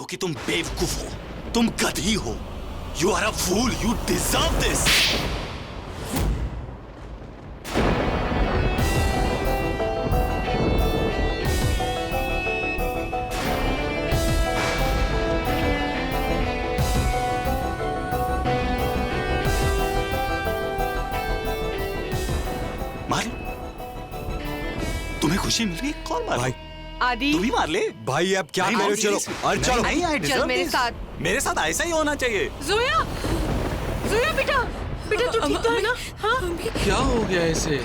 कि तुम बेवकूफ हो, तुम गधी हो। You are a fool, you deserve this. मार लो। तुम्हें खुशी मिल रही है, कौन मार? भाई आदि, तू भी मार ले। भाई अब क्या नहीं, करो, नहीं, चलो नहीं, अरे चलो। नहीं, I चल deserve मेरे this। साथ। मेरे साथ ऐसा ही होना चाहिए। जोया, जोया बेटा, बेटा तू ठीक तो है ना? हाँ? क्या हो गया इसे?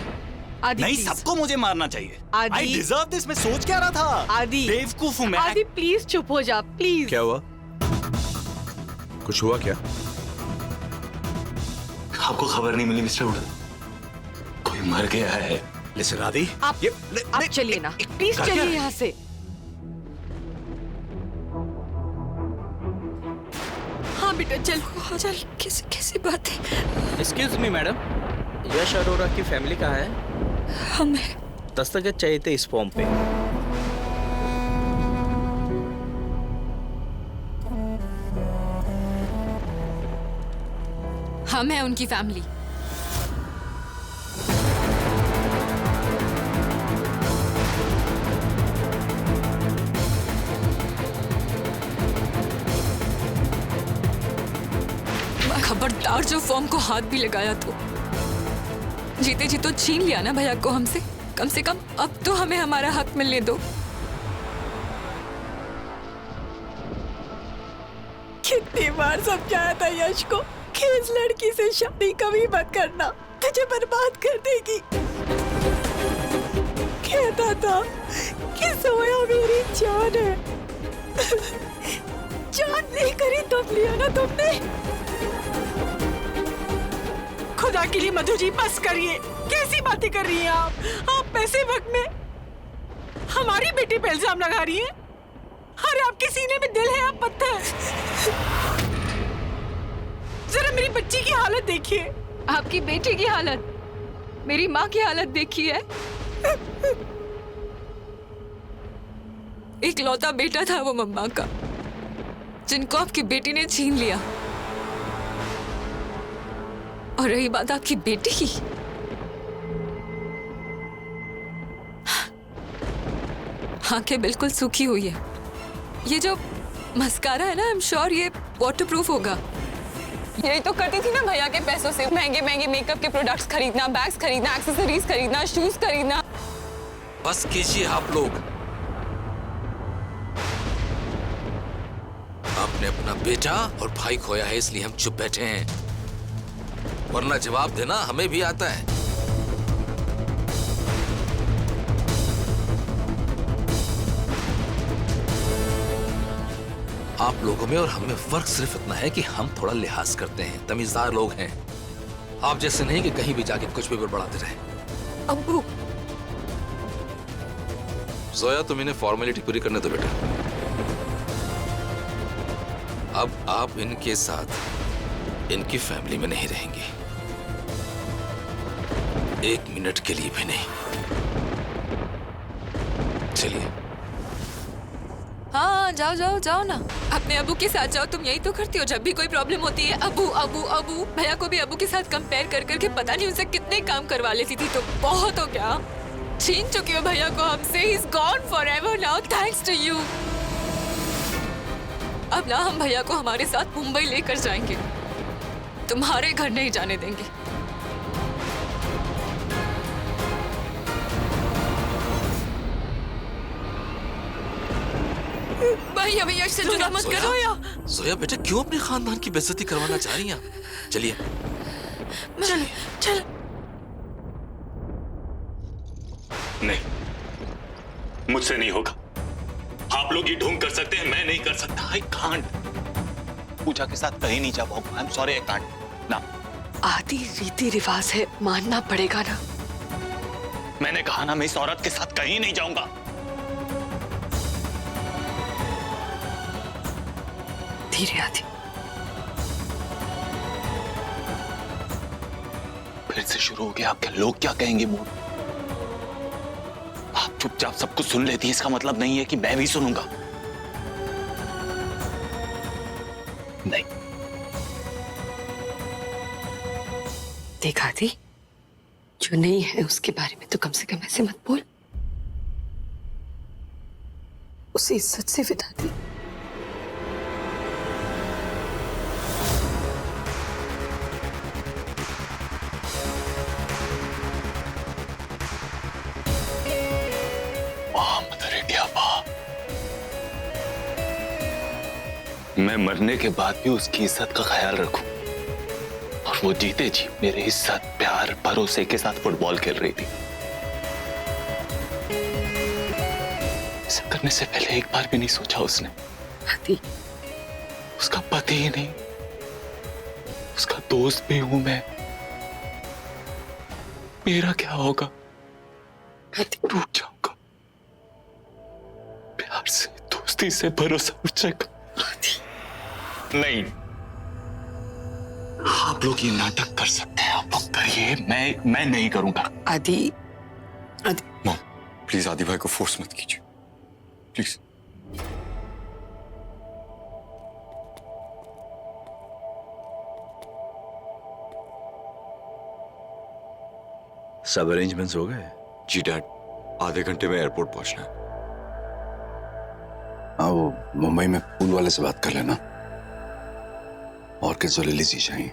आदि नहीं, please। सबको मुझे मारना चाहिए। आदि। I deserve this। मैं सोच क्या रहा था? आदि। बेवकूफ हूँ मैं। आदि प्लीज चुप हो जा, प्लीज। क्या हुआ? कुछ हुआ क्या? आपको खबर नहीं मिली मिस्टर वुडन? कोई मर गया है। लिसन आदि, आप चलिए ना, प्लीज कर चलिए क्या? यहाँ से। हाँ बेटा चल चल। कैसी कैसी बात है? एक्सक्यूज मी मैडम, यश अरोरा की फैमिली कहाँ है? हमें दस्तखत चाहिए थे इस फॉर्म पे। हम हैं उनकी फैमिली। खबरदार जो फॉर्म को हाथ भी लगाया तो जीते जी तो छीन लिया ना भैया को हमसे। कम से कम अब तो हमें हमारा हक मिलने दो। कितनी बार समझाया था यश को कि इस लड़की से शादी कभी मत करना, तुझे बर्बाद कर देगी। कहता था कि सोया मेरी जान है। जान लेकर ही तुम लिया ना तुमने। खुदा के लिए मधु जी बस करिए, कैसी बातें कर रही हैं आप ऐसे वक्त में हमारी बेटी पे इल्जाम लगा रही हैं। अरे आपके सीने में दिल है, आप पत्थर। जरा मेरी बच्ची की हालत देखिए। आपकी बेटी की हालत, मेरी माँ की हालत देखी है। एक लौता बेटा था वो मम्मा का, जिनको आपकी बेटी ने छीन लिया। और रही बात आपकी बेटी की, आंखें बिल्कुल सूखी हुई है। ये जो मस्कारा है ना, आई एम श्योर ये वाटरप्रूफ होगा। यही तो करती थी ना भैया के पैसों से, महंगे महंगे मेकअप के प्रोडक्ट्स खरीदना, बैग्स खरीदना, एक्सेसरीज खरीदना, शूज खरीदना। बस कीजिए आप लोग। आपने अपना बेटा और भाई खोया है, इसलिए हम चुप बैठे हैं, वरना जवाब देना हमें भी आता है। आप लोगों में और हम में फर्क सिर्फ इतना है कि हम थोड़ा लिहाज करते हैं, तमीजदार लोग हैं। आप जैसे नहीं कि कहीं भी जाके कुछ भी बड़बड़ाते रहे। अब्बू, जोया तुम इन्हें फॉर्मेलिटी पूरी करने दो बेटा। अब आप इनके साथ इनकी फैमिली में नहीं रहेंगी, एक मिनट के लिए भी नहीं। चलिए। हाँ जाओ जाओ जाओ ना, अपने अबू के साथ जाओ। तुम यही तो करती हो जब भी कोई प्रॉब्लम होती है, अबू अबू अबू। भैया को भी अबू के साथ कंपेयर कर करके पता नहीं उनसे कितने काम करवा लेती थी। तो बहुत हो गया, छीन चुकी हो भैया को हमसे। He is gone forever now, thanks to you. अब ना हम भैया को हमारे साथ मुंबई लेकर जाएंगे, तुम्हारे घर नहीं जाने देंगे। भैया भैया से जुदा मत करो या। जोया बेटा क्यों अपने खानदान की बेइज्जती करवाना चाह रही हैं आप? चलिए चल चल। नहीं, मुझसे नहीं होगा। आप लोग ये ढोंग कर सकते हैं, मैं नहीं कर सकता। I can't. पूजा के साथ कहीं नहीं जा पाऊंगा। I am sorry, I can't ना। आदि रीति रिवाज है, मानना पड़ेगा ना। मैंने कहा ना, मैं इस औरत के साथ कहीं नहीं जाऊंगा। धीरे आदि। फिर से शुरू हो गया आपके लोग क्या कहेंगे मूड। आप चुपचाप सब कुछ सुन लेती है, इसका मतलब नहीं है कि मैं भी सुनूंगा। नहीं। देखा थी, जो नहीं है उसके बारे में तो कम से कम ऐसे मत बोल। उसे इज्जत से विदा दी। मदर इंडिया वाह, मैं मरने के बाद भी उसकी इज्जत का ख्याल रखूं और वो जीते जी मेरे इज्जत, प्यार, भरोसे के साथ फुटबॉल खेल रही थी। ऐसा करने से पहले एक बार भी नहीं सोचा उसने। आदि, उसका पति ही नहीं, उसका दोस्त भी हूं मैं। मेरा क्या होगा? टूट जाऊंगा। प्यार से, दोस्ती से भरोसा उठ जाएगा। नहीं, आप लोग ये नाटक कर सकते हैं, आप लोग करिए, मैं नहीं करूंगा। आदि, आदि, मॉम प्लीज आदि भाई को फोर्स मत कीजिए प्लीज। सब अरेंजमेंट्स हो गए? जी डैड, आधे घंटे में एयरपोर्ट पहुंचना है। हाँ, वो मुंबई में पूल वाले से बात कर लेना। और किस जो लिली सी चाहिए।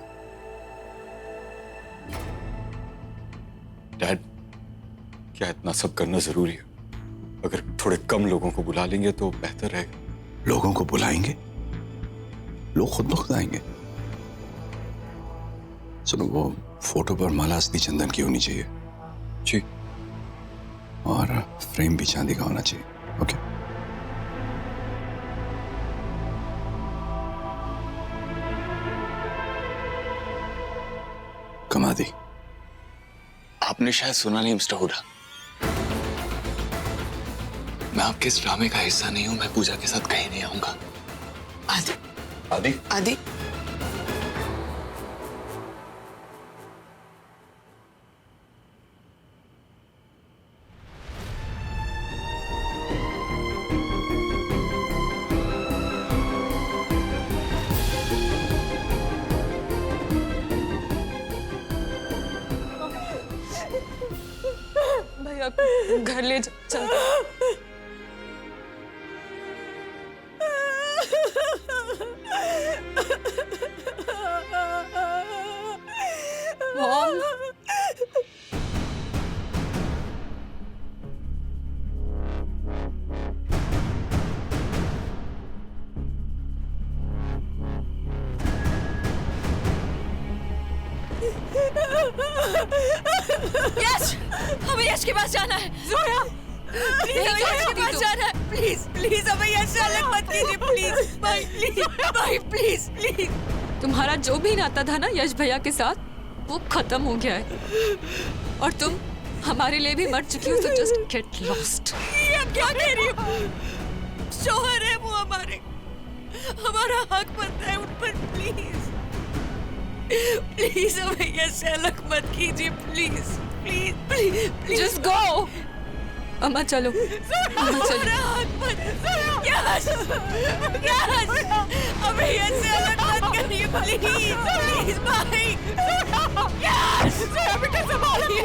डैड, क्या इतना सब करना जरूरी है? अगर थोड़े कम लोगों को बुला लेंगे तो बेहतर रहेगा। लोगों को बुलाएंगे, लोग खुद ब खुद आएंगे। सुनो, वो फोटो पर माला असली चंदन की होनी चाहिए जी। और फ्रेम भी चांदी का होना चाहिए। ओके? कमा दी। आपने शायद सुना नहीं मिस्टर हुडा, मैं आपके इस ड्रामे का हिस्सा नहीं हूं। मैं पूजा के साथ कहीं नहीं आऊंगा। आदि, आदि, आदि, भैया घर ले चल। मॉम, यश, हमें यश के पास जाना है। जोया, प्लीज हमें यश के पास जाना है। प्लीज प्लीज हमें यश से अलग मत कीजिए। प्लीज भाई, प्लीज भाई, प्लीज प्लीज। तुम्हारा जो भी नाता था ना यश भैया के साथ, वो खत्म हो गया है। और तुम हमारे लिए भी मर चुकी हो, तो जस्ट गेट लॉस्ट। ये आप क्या कह रही हो? शौहर है वो हमारे, हमारा हक बनता है उन पर। प्लीज प्लीज हमें यश से अलग मत कीजिए। Please please please please. Just go. अम्मा चलो, अम्मा चलो। हमारा हक बनता है। यश, यश, हमें यश से अलग मत करिए। प्लीज प्लीज भाई। यश, बेटा संभालिए।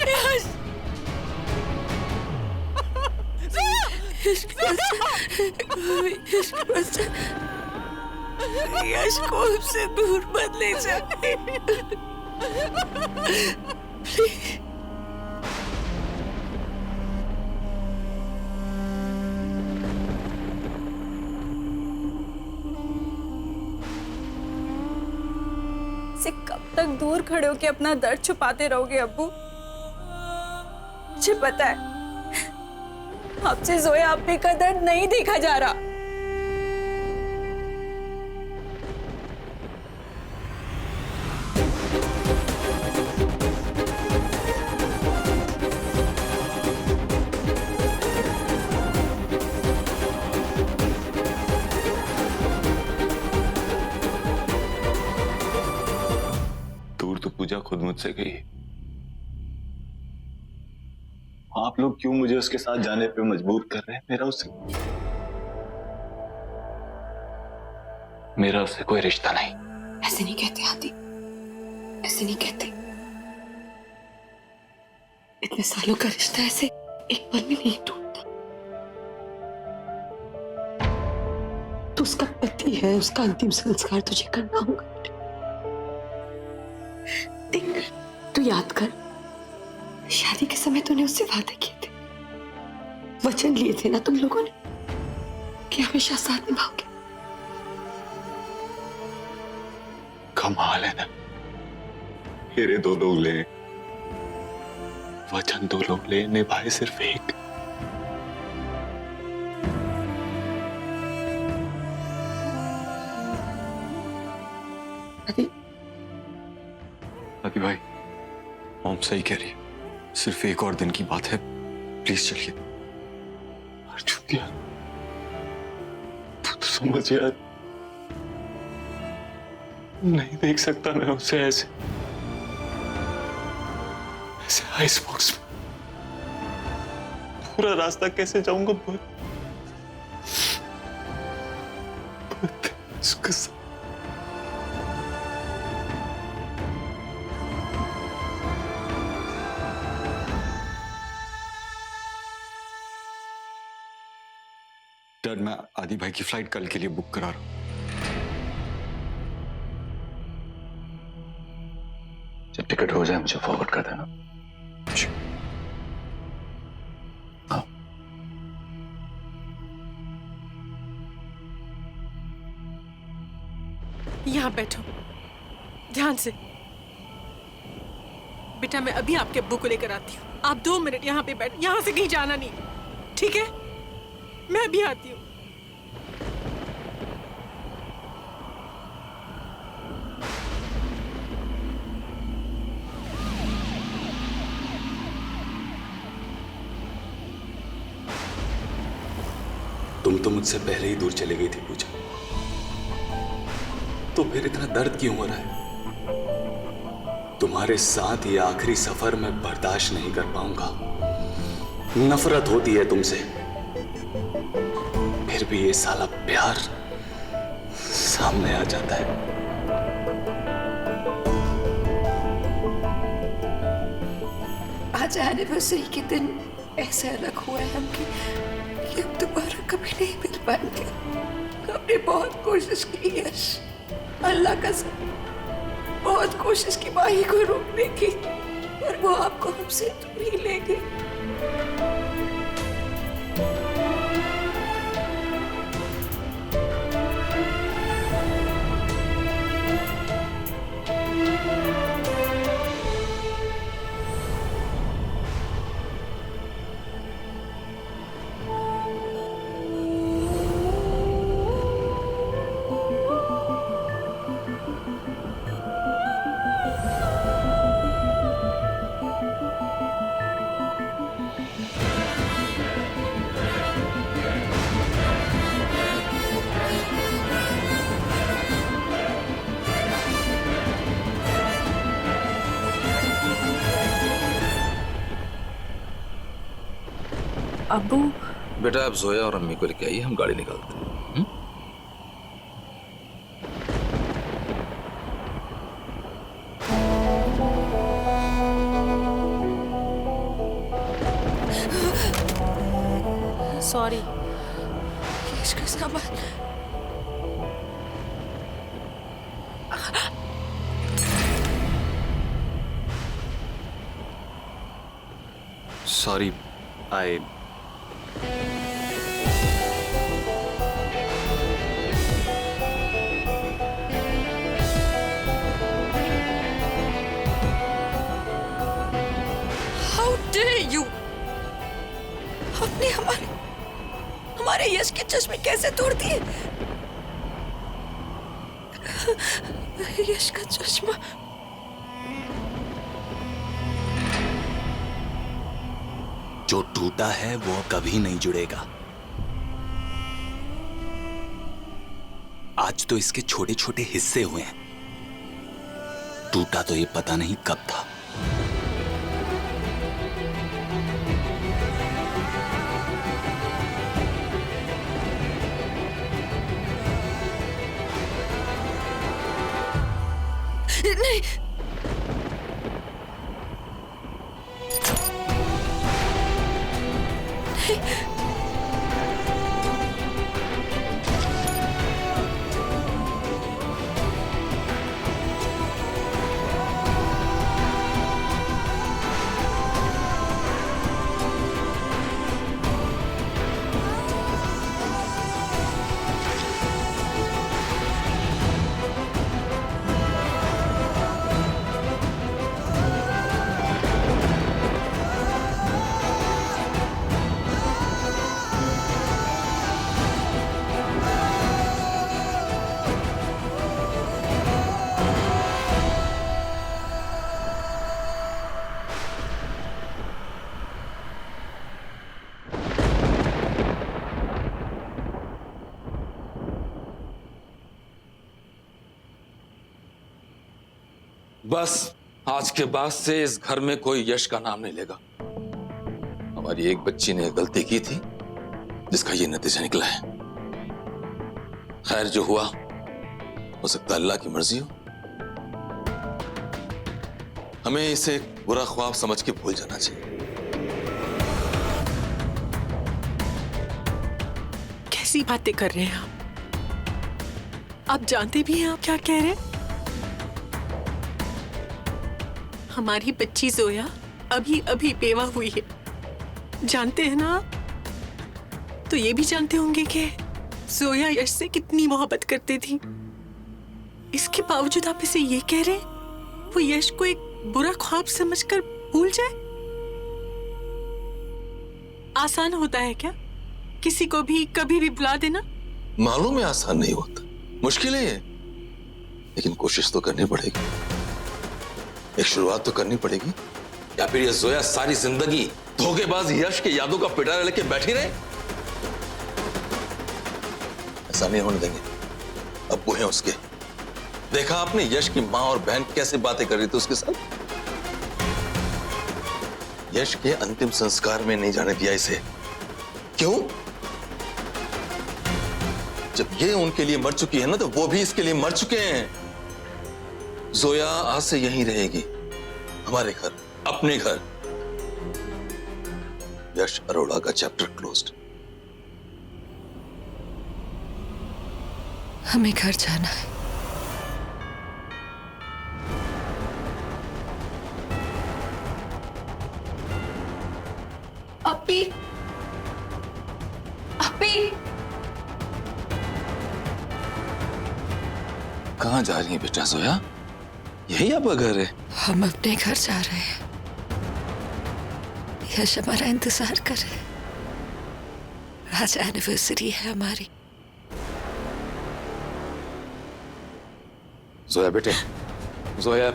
यश, यश को हमसे दूर मत ले जाए। से कब तक दूर खड़े होके अपना दर्द छुपाते रहोगे अब्बू? मुझे पता है आपसे जोया अब्बे का दर्द नहीं देखा जा रहा। दूर तो पूजा खुद मुझसे गई आप लोग क्यों मुझे उसके साथ जाने पे मजबूर कर रहे हैं? मेरा उससे कोई रिश्ता नहीं। ऐसे नहीं कहते आदि, ऐसे नहीं कहते। इतने सालों का रिश्ता ऐसे एक पल में नहीं टूटता। तो उसका पति है, उसका अंतिम संस्कार तुझे करना होगा। देख, तू याद कर, शादी के समय तूने उससे वादे किए थे, वचन लिए थे ना तुम लोगों ने कि हमेशा साथ निभाओगे। कमाल है ना, मेरे 2 लोग ले, वचन 2 लोग ले, निभाए सिर्फ एक। आदि भाई, मॉम सही कह रही है, सिर्फ एक और दिन की बात है, प्लीज चलिए। अर्जुन यार, तू तो समझ यार, नहीं देख सकता मैं उसे ऐसे आइस बॉक्स में। पूरा रास्ता कैसे जाऊंगा? उसके साथ डैड, मैं आदि भाई की फ्लाइट कल के लिए बुक करा रहा हूं। जब टिकट हो जाए मुझे फॉरवर्ड कर देना। हाँ। यहाँ बैठो, ध्यान से। बेटा, मैं अभी आपके अब्बू को लेकर आती हूँ। आप 2 मिनट यहाँ पे बैठ, यहाँ से कहीं जाना नहीं, ठीक है? मैं अभी आती हूँ। तुम तो मुझसे पहले ही दूर चली गई थी पूजा, तो फिर इतना दर्द क्यों हो रहा है? तुम्हारे साथ ये आखिरी सफर में बर्दाश्त नहीं कर पाऊंगा। नफरत होती है तुमसे, फिर भी ये साला प्यार सामने आ जाता है। आज एनिवर्सरी के दिन ऐसे अलग हुआ है हम कि अब दोबारा कभी नहीं मिल पाएंगे। हमने बहुत कोशिश की यश, अल्लाह कसम, बहुत कोशिश की माही को रोकने की, पर वो आपको हमसे दूर ही ले गई। अब्बू, बेटा आप जोया और अम्मी को लेके आइए, हम गाड़ी निकालते हैं। सॉरी। इसका सामान sorry, I how dare you! आपने हमारे यश के चश्मे कैसे तोड़ दिए? यश का चश्मा। जो टूटा है वो कभी नहीं जुड़ेगा। आज तो इसके छोटे छोटे हिस्से हुए हैं, टूटा तो ये पता नहीं कब था। नहीं। बस आज के बाद से इस घर में कोई यश का नाम नहीं लेगा। हमारी एक बच्ची ने गलती की थी जिसका ये नतीजा निकला है। खैर जो हुआ हो सकता है अल्लाह की मर्जी हो। हमें इसे एक बुरा ख्वाब समझ के भूल जाना चाहिए। कैसी बातें कर रहे हैं आप जानते भी हैं आप क्या कह रहे हैं? हमारी बच्ची जोया अभी अभी बेवा हुई है, जानते हैं ना आप? तो ये भी जानते होंगे कि जोया यश से कितनी मोहब्बत करती थी। इसके बावजूद आप इसे ये कह रहे हैं वो यश को एक बुरा ख्वाब समझकर भूल जाए? आसान होता है क्या किसी को भी कभी भी भुला देना? मालूम है आसान नहीं होता, मुश्किल है ये, लेकिन कोशिश तो करनी पड़ेगी। एक शुरुआत तो करनी पड़ेगी, या फिर ये जोया सारी जिंदगी धोखेबाज यश के यादों का पिटारा लेके बैठी रहे? ऐसा नहीं होने देंगे। अब्बू हैं उसके, देखा आपने यश की माँ और बहन कैसे बातें कर रही थी उसके साथ। यश के अंतिम संस्कार में नहीं जाने दिया इसे। क्यों? जब ये उनके लिए मर चुकी है ना, तो वो भी इसके लिए मर चुके हैं। जोया आज से यहीं रहेगी, हमारे घर, अपने घर। यश अरोड़ा का चैप्टर क्लोज्ड। हमें घर जाना है। अपी, अपी, कहां जा रही है बेटा जोया? यही आपका घर है? हम अपने घर जा रहे हैं। यश हमारा इंतजार कर रहे हैं। आज एनिवर्सरी है हमारी। जोया बेटे, जोया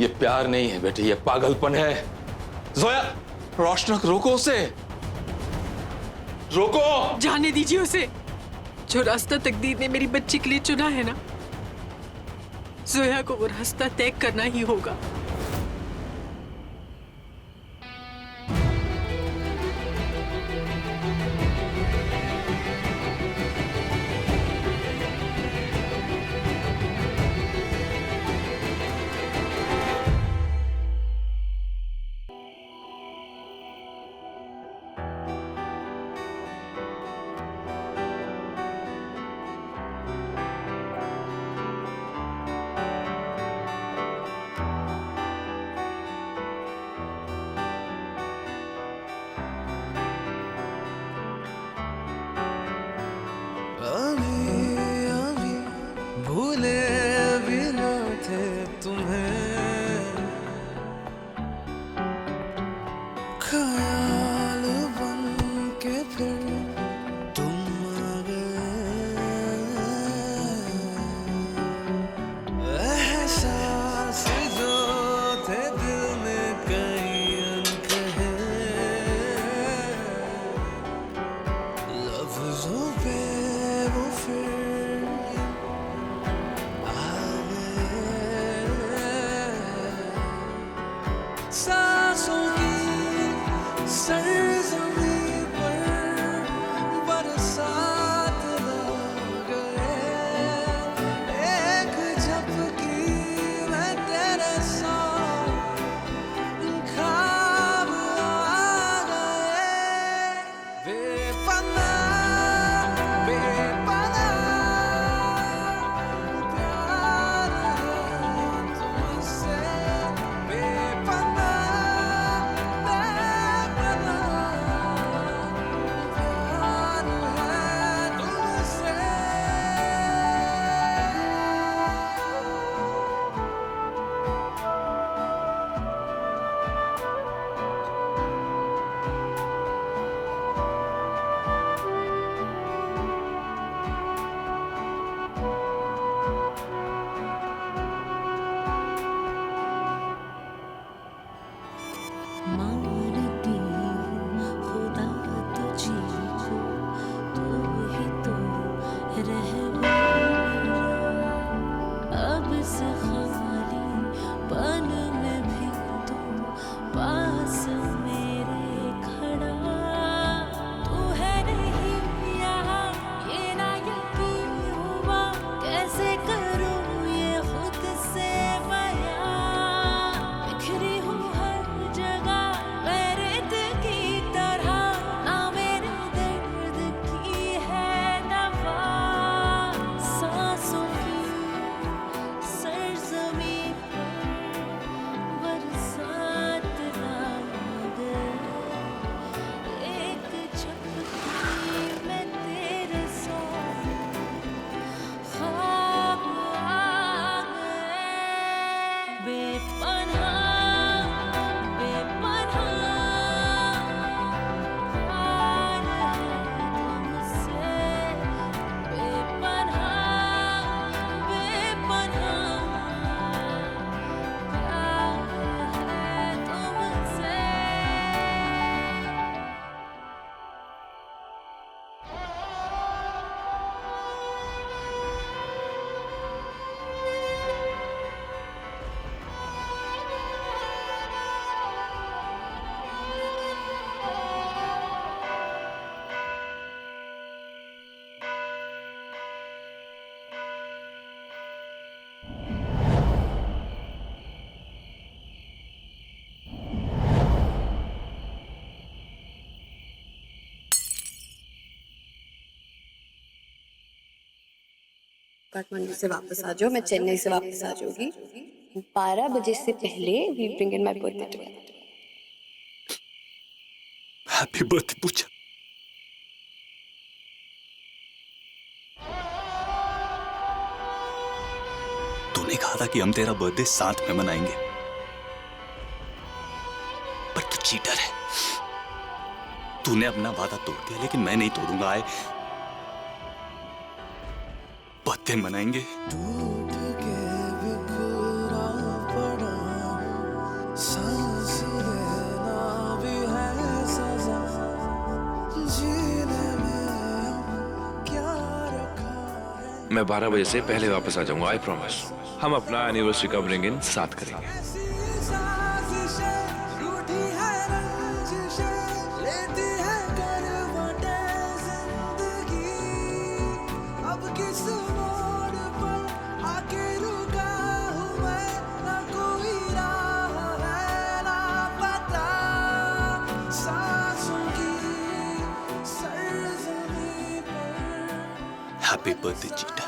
ये प्यार नहीं है बेटे, ये पागलपन है। जोया रोशनक रोको उसे, रोको। जाने दीजिए उसे। जो रास्ता तकदीर ने मेरी बच्ची के लिए चुना है ना, जोया को वो रास्ता तय करना ही होगा। मानती हूँ खुदा तुझी को, तू ही तो रह गया अब से खाली पल में भी तू पास मेरे खड़ा, तू है नहीं यहाँ ये ना यकीन हुआ, कैसे करूँ ये खुद से बयां, बिखरी हूँ हर जगह मैं रेत की तरह, ना मेरे दर्द की है दवा, सांसों की सरजमी पर बरसात लाग एक झपकी में तेरे सो ख्वाब आ गए, बेपनाह बेपनाह प्यार है तुमसे, बेपनाह बेपनाह प्यार है तुमसे। काठमांडू से वापस आ जाओ, मैं चेन्नई से वापस आ जाऊंगी 12 बजे से पहले। We bring in my birthday together. Happy birthday Puja. तूने कहा था कि हम तेरा बर्थडे साथ में मनाएंगे, पर तू चीटर है। तूने अपना वादा तोड़ दिया, लेकिन मैं नहीं तोड़ूंगा। आए बर्थडे मनाएंगे। मैं 12 बजे से पहले वापस आ जाऊंगा, आई प्रॉमिस। हम अपना एनिवर्सरी का ब्रिंग इन साथ करेंगे। हैप्पी बर्थडे चीटा।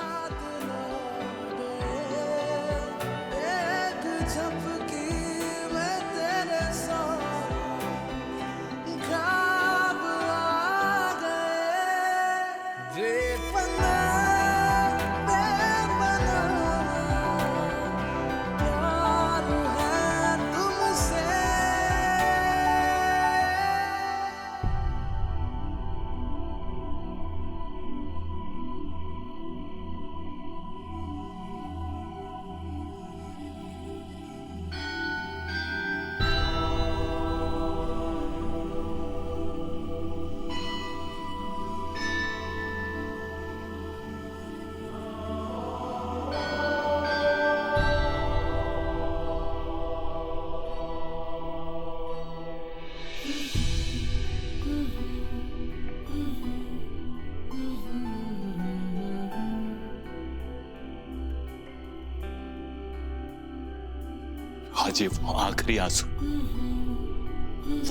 आज ये वो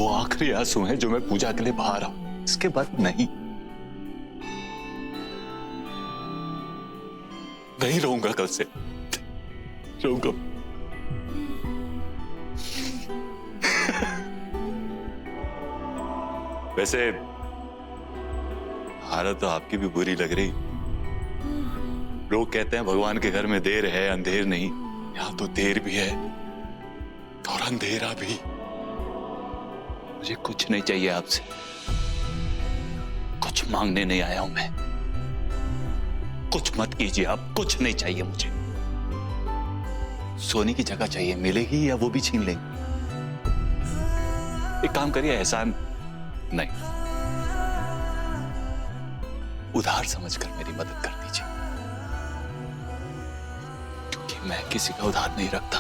आखिरी आंसू हैं जो मैं पूजा के लिए बहा रहा हूं। इसके बाद नहीं रहूंगा। कल से रहूंगा। वैसे हालत तो आपकी भी बुरी लग रही। लोग कहते हैं भगवान के घर में देर है अंधेर नहीं। यहां तो देर भी है और अंधेरा भी। मुझे कुछ नहीं चाहिए आपसे, कुछ मांगने नहीं आया हूं मैं। कुछ मत कीजिए आप, कुछ नहीं चाहिए मुझे। सोने की जगह चाहिए, मिलेगी या वो भी छीन लेंगे। एक काम करिए, एहसान नहीं, उधार समझकर मेरी मदद कर दीजिए, क्योंकि मैं किसी का उधार नहीं रखता।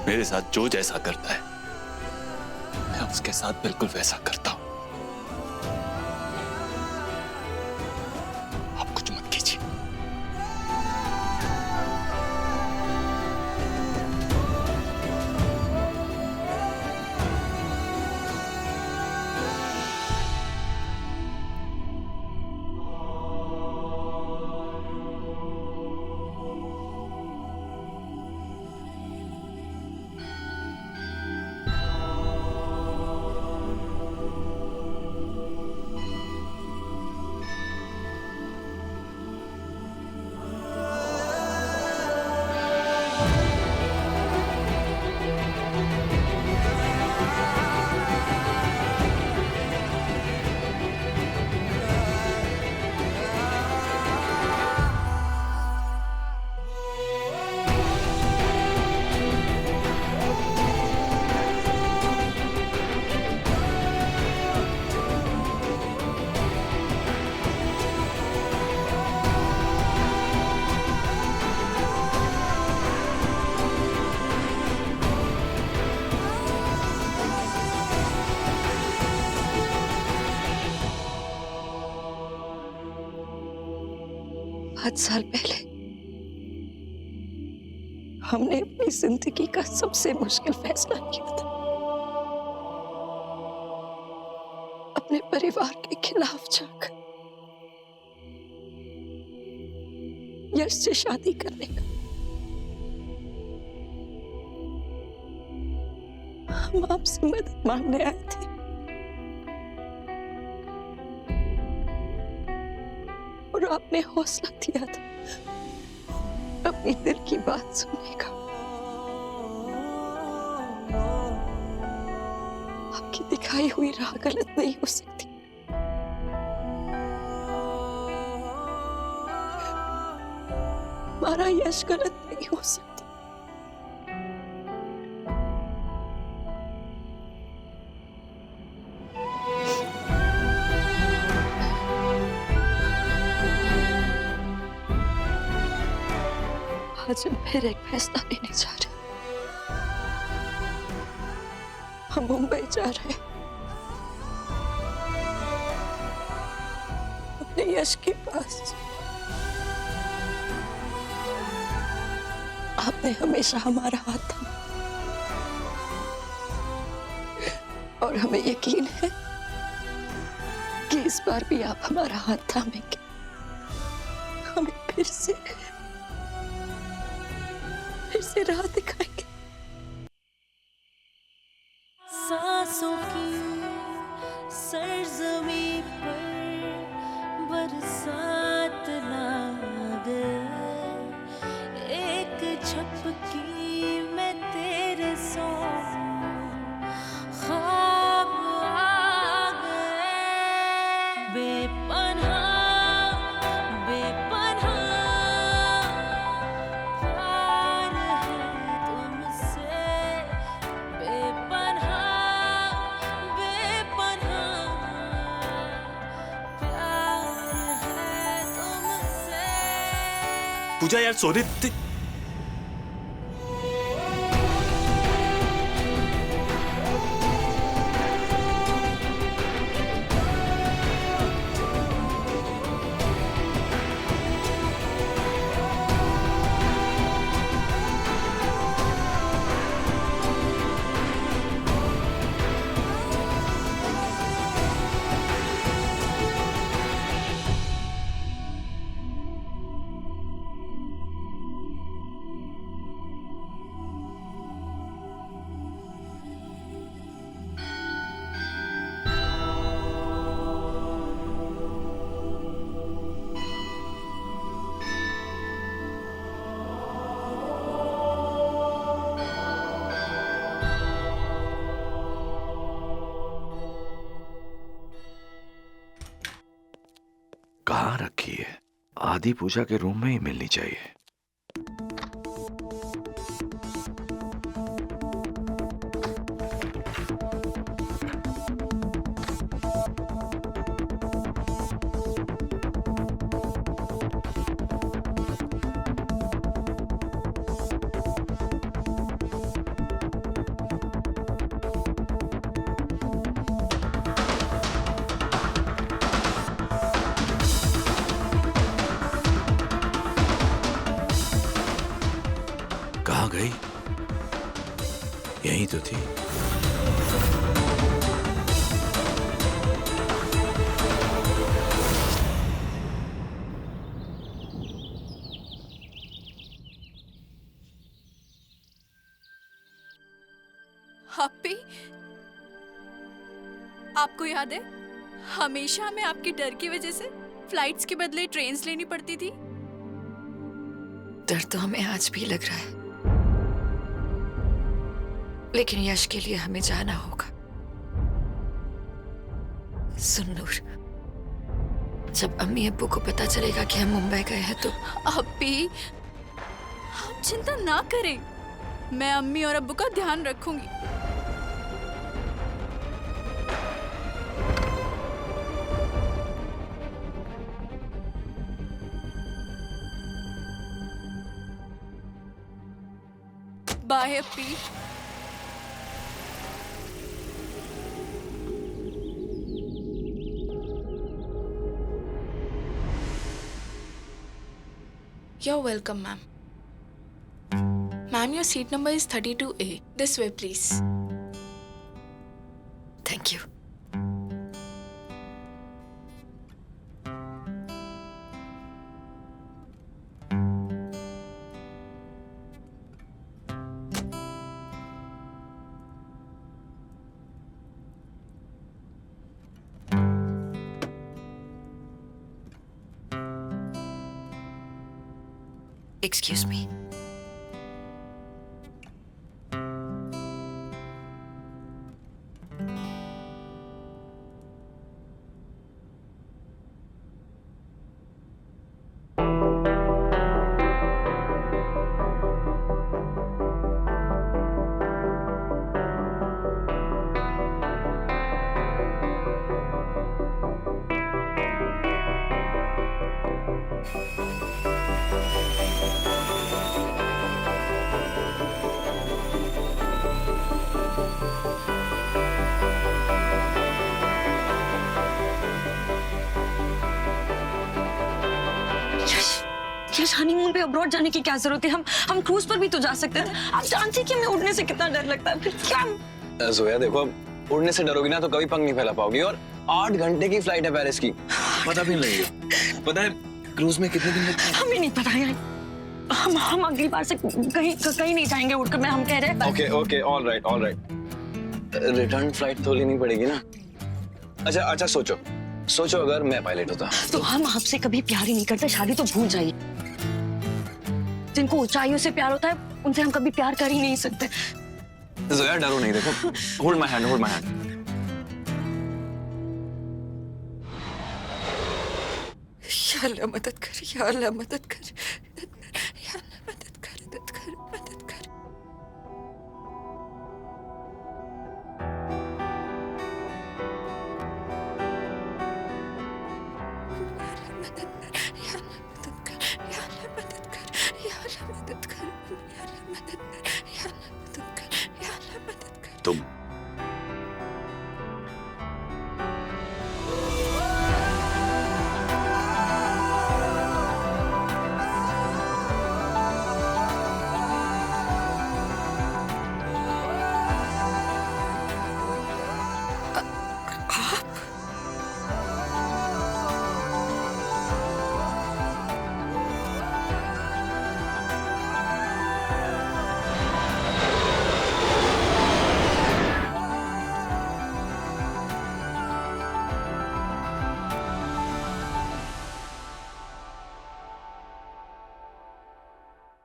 मेरे साथ जो जैसा करता है मैं उसके साथ बिल्कुल वैसा करता हूं। आप कुछ मत कीजिए। पाँच साल पहले हमने अपनी जिंदगी का सबसे मुश्किल फैसला किया था। अपने परिवार के खिलाफ जाकर यश से शादी करने का। हम आपसे मदद मांगने आए थे। और आपने हौसला दिया था अपनी दिल की बात सुनने का। आपकी दिखाई हुई राह गलत नहीं हो सकती। हमारा यश गलत नहीं हो सकता। आज हम फिर एक फैसला लेने जा रहे हैं। हम मुंबई जा रहे हैं, अपने यश के पास। आपने हमेशा हमारा हाथ थामा और हमें यकीन है कि इस बार भी आप हमारा हाथ थामेंगे। हमें फिर से राह दिखाएंगे। सांसों की सरजमी पर बरसात लागे, एक झपकी में तेरे सो ख्वाब आ गए। बेपनाह पूजा यार, सोने कहाँ रखी है? आदि पूजा के रूम में ही मिलनी चाहिए। कहाँ गई? यहीं तो थी। हैप्पी, आपको याद है हमेशा हमें आपके डर की वजह से फ्लाइट्स के बदले ट्रेन्स लेनी पड़ती थी? डर तो हमें आज भी लग रहा है, लेकिन यश के लिए हमें जाना होगा। सुन नूर, जब अम्मी अब्बू को पता चलेगा कि हम मुंबई गए हैं तो अब्बी, आप चिंता ना करें, मैं अम्मी और अब्बू का ध्यान रखूंगी। बाय अप्पी। You're welcome, ma'am. Ma'am, your seat number is 32A. This way, please. Thank you. Excuse me. Yash, honeymoon पे अब्रॉड जाने की क्या जरूरत है? हम क्रूज पर भी तो जा सकते थे। आप जानती कि हमें उड़ने से कितना डर लगता है। फिर क्या? जोया देखो, उड़ने से डरोगी ना तो कभी पंख नहीं फैला पाओगी, और 8 घंटे की फ्लाइट है पेरिस की, पता भी नहीं लगेगा। पता है क्रूज में कितने दिन लगते हैं? हमें नहीं पता यार, हम अगली बार से कहीं नहीं जाएंगे उड़कर, मैं हम कह रहे हैं। Okay okay, all right. Return flight तो लेनी पड़ेगी ना। अच्छा सोचो अगर मैं पायलट होता तो हम आपसे कभी प्यार ही नहीं करते, शादी तो भूल जाइए। जिनको ऊंचाइयों से प्यार होता है उनसे हम कभी प्यार कर ही नहीं सकते। जोया डरो नहीं, देखो, होल्ड माय हैंड। या अल्लाह मदद कर, या अल्लाह मदद कर, या अल्लाह मदद कर, मदद कर, मदद कर। तुम